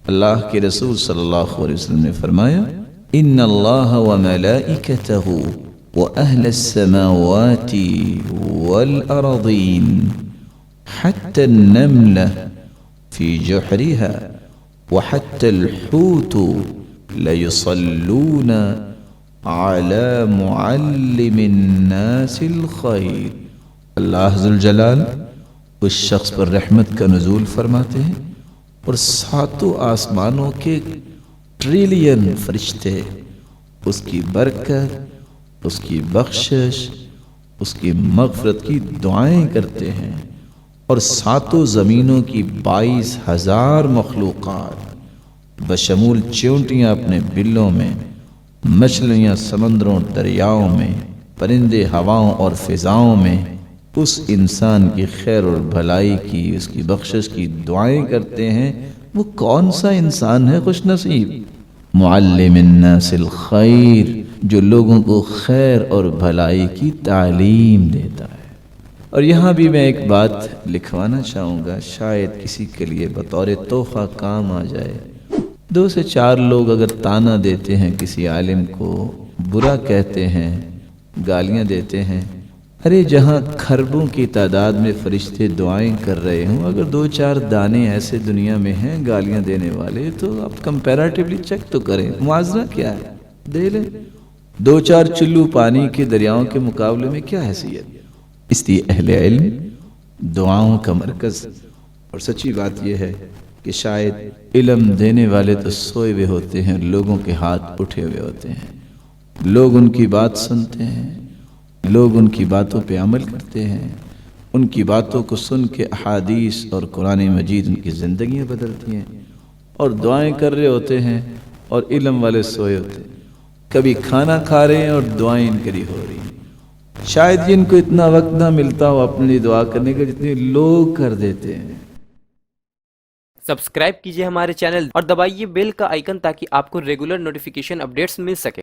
اللہ کے رسول صلی اللہ علیہ وسلم نے فرمایا ان اللہ و ملائکتہ و اہل السماوات والارضین حتی النملہ فی جحرها وحتی الحوت لیصلون علی معلم الناس الخیر۔ اللہ ذوالجلال اس شخص پر رحمت کا نزول فرماتے ہیں اور ساتوں آسمانوں کے ٹریلین فرشتے اس کی برکت، اس کی بخشش، اس کی مغفرت کی دعائیں کرتے ہیں، اور ساتوں زمینوں کی 22,000 مخلوقات بشمول چیونٹیاں اپنے بلوں میں، مچھلیاں سمندروں دریاؤں میں، پرندے ہواؤں اور فضاؤں میں اس انسان کی خیر اور بھلائی کی، اس کی بخشش کی دعائیں کرتے ہیں۔ وہ کون سا انسان ہے خوش نصیب؟ معلم الناس الخیر، جو لوگوں کو خیر اور بھلائی کی تعلیم دیتا ہے۔ اور یہاں بھی میں ایک بات لکھوانا چاہوں گا، شاید کسی کے لیے بطور تحفہ کام آ جائے۔ 2 سے 4 لوگ اگر تانا دیتے ہیں، کسی عالم کو برا کہتے ہیں، گالیاں دیتے ہیں، ارے جہاں کھربوں کی تعداد میں فرشتے دعائیں کر رہے ہوں، اگر 2-4 دانے ایسے دنیا میں ہیں گالیاں دینے والے، تو آپ کمپیریٹیولی چیک تو کریں، موازنہ کیا ہے، دے لیں۔ 2-4 چلو پانی کے دریاؤں کے مقابلے میں کیا حیثیت؟ اس لیے اہل علم دعاؤں کا مرکز۔ اور سچی بات یہ ہے کہ شاید علم دینے والے تو سوئے ہوئے ہوتے ہیں، لوگوں کے ہاتھ اٹھے ہوئے ہوتے ہیں، لوگ ان کی بات سنتے ہیں، لوگ ان کی باتوں پہ عمل کرتے ہیں، ان کی باتوں کو سن کے احادیث اور قرآن مجید ان کی زندگیاں بدلتی ہیں، اور دعائیں کر رہے ہوتے ہیں اور علم والے سوئے ہوتے ہیں، کبھی کھانا کھا رہے ہیں اور دعائیں ان کے لیے ہو رہی ہیں۔ شاید جن کو اتنا وقت نہ ملتا ہو اپنے لیے دعا کرنے کا جتنے لوگ کر دیتے ہیں۔ سبسکرائب کیجئے ہمارے چینل اور دبائیے بیل کا آئیکن تاکہ آپ کو ریگولر نوٹیفیکیشن اپڈیٹس مل سکے۔